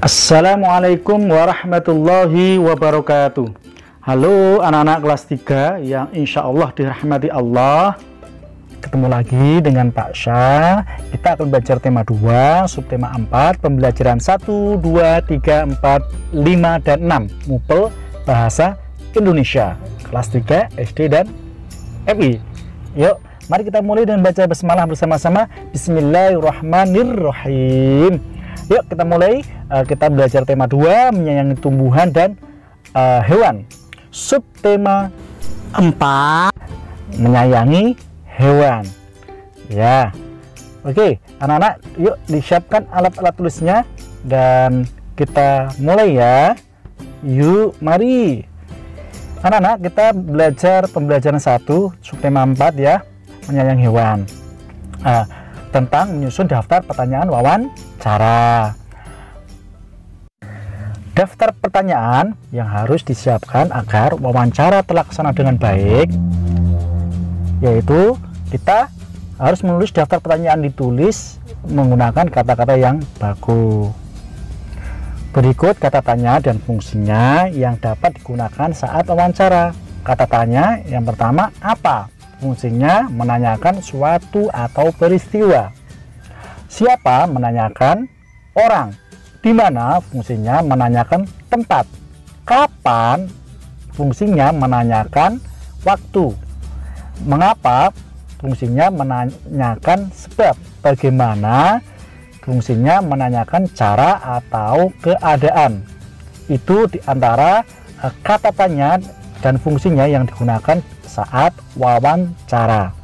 Assalamualaikum warahmatullahi wabarakatuh. Halo anak-anak kelas 3 yang insya Allah dirahmati Allah. Ketemu lagi dengan Pak Syah. Kita akan belajar tema 2, subtema 4, pembelajaran 1, 2, 3, 4, 5, dan 6 MUPEL Bahasa Indonesia kelas 3 SD dan MI. Yuk, mari kita mulai dengan baca basmalah bersama-sama. Bismillahirrahmanirrahim. Yuk kita mulai. Kita belajar tema 2, menyayangi tumbuhan dan hewan. Subtema 4, menyayangi hewan. Ya, oke anak-anak, yuk disiapkan alat-alat tulisnya dan kita mulai ya. Yuk mari anak-anak, kita belajar pembelajaran 1 subtema 4 ya, menyayangi hewan, tentang menyusun daftar pertanyaan wawancara. Daftar pertanyaan yang harus disiapkan agar wawancara terlaksana dengan baik, yaitu kita harus menulis daftar pertanyaan, ditulis menggunakan kata-kata yang baku. Berikut kata tanya dan fungsinya yang dapat digunakan saat wawancara. Kata tanya yang pertama, apa? Fungsinya menanyakan suatu atau peristiwa. Siapa? Menanyakan orang. Di mana? Fungsinya menanyakan tempat. Kapan? Fungsinya menanyakan waktu. Mengapa? Fungsinya menanyakan sebab. Bagaimana? Fungsinya menanyakan cara atau keadaan. Itu diantara kata tanya dan fungsinya yang digunakan saat wawancara.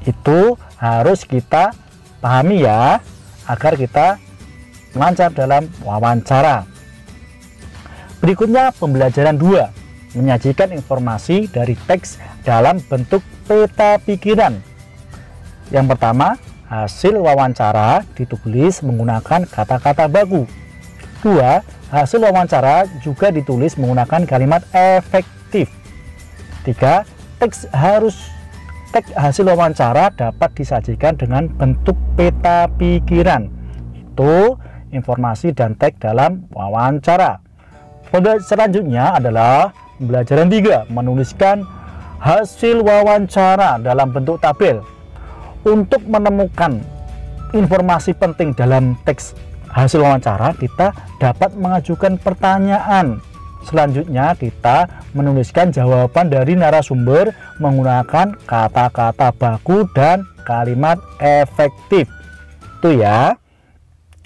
Itu harus kita pahami ya, agar kita lancar dalam wawancara. Berikutnya pembelajaran 2, menyajikan informasi dari teks dalam bentuk peta pikiran. Yang pertama, hasil wawancara ditulis menggunakan kata-kata baku. 2, hasil wawancara juga ditulis menggunakan kalimat efektif. 3, teks hasil wawancara dapat disajikan dengan bentuk peta pikiran. Itu informasi dan teks dalam wawancara. Selanjutnya adalah pembelajaran 3, menuliskan hasil wawancara dalam bentuk tabel. Untuk menemukan informasi penting dalam teks hasil wawancara, kita dapat mengajukan pertanyaan. Selanjutnya kita menuliskan jawaban dari narasumber menggunakan kata-kata baku dan kalimat efektif. Itu ya.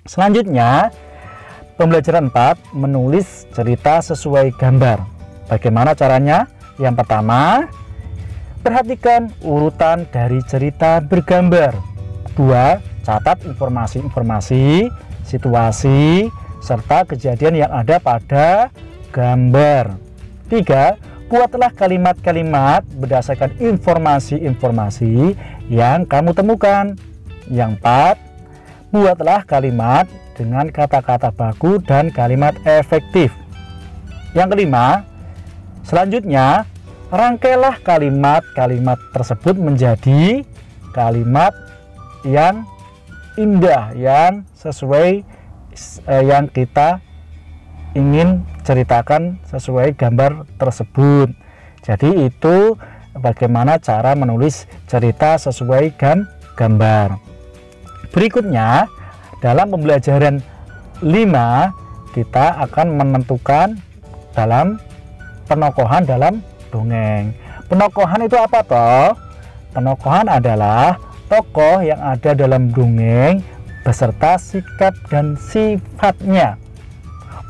Selanjutnya pembelajaran 4, menulis cerita sesuai gambar. Bagaimana caranya? Yang pertama, perhatikan urutan dari cerita bergambar. 2, catat informasi-informasi, situasi, serta kejadian yang ada pada gambar. 3, buatlah kalimat-kalimat berdasarkan informasi-informasi yang kamu temukan. Yang 4, buatlah kalimat dengan kata-kata baku dan kalimat efektif. Yang kelima, selanjutnya rangkailah kalimat-kalimat tersebut menjadi kalimat yang indah, yang sesuai yang kita ingin ceritakan sesuai gambar tersebut. Jadi itu bagaimana cara menulis cerita sesuai gambar. Berikutnya dalam pembelajaran 5, kita akan menentukan dalam penokohan dalam dongeng. Penokohan itu apa toh? Penokohan adalah tokoh yang ada dalam dongeng beserta sikap dan sifatnya.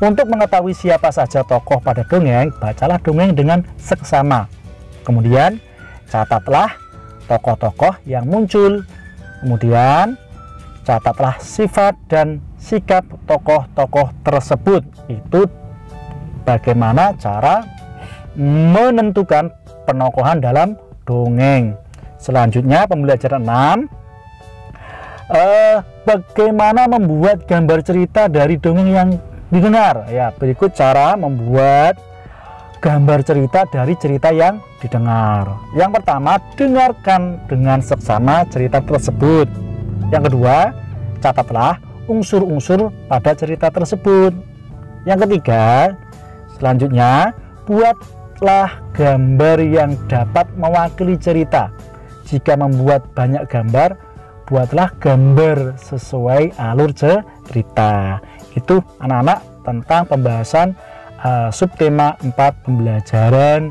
Untuk mengetahui siapa saja tokoh pada dongeng, bacalah dongeng dengan seksama. Kemudian catatlah tokoh-tokoh yang muncul. Kemudian catatlah sifat dan sikap tokoh-tokoh tersebut. Itu bagaimana cara menentukan penokohan dalam dongeng. Selanjutnya pembelajaran 6, bagaimana membuat gambar cerita dari dongeng yang didengar. Ya, berikut cara membuat gambar cerita dari cerita yang didengar. Yang pertama, dengarkan dengan seksama cerita tersebut. Yang kedua, catatlah unsur-unsur pada cerita tersebut. Yang ketiga, selanjutnya, buatlah gambar yang dapat mewakili cerita. Jika membuat banyak gambar, buatlah gambar sesuai alur cerita. Itu anak-anak tentang pembahasan subtema 4 pembelajaran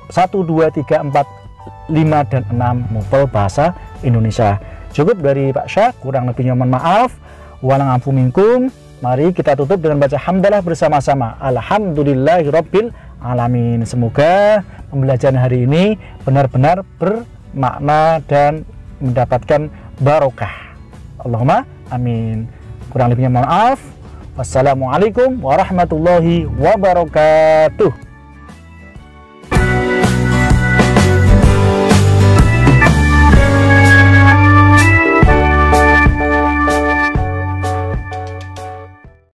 1, 2, 3, 4, 5, dan 6 MUPEL Bahasa Indonesia. Cukup dari Pak Syah, kurang lebihnya mohon maaf. Walang afu minkum. Mari kita tutup dengan baca hamdalah bersama-sama. Alhamdulillahirabbil alamin. Semoga pembelajaran hari ini benar-benar bermakna dan mendapatkan barokah. Allahumma amin. Kurang lebihnya mohon maaf. Wassalamualaikum warahmatullahi wabarakatuh.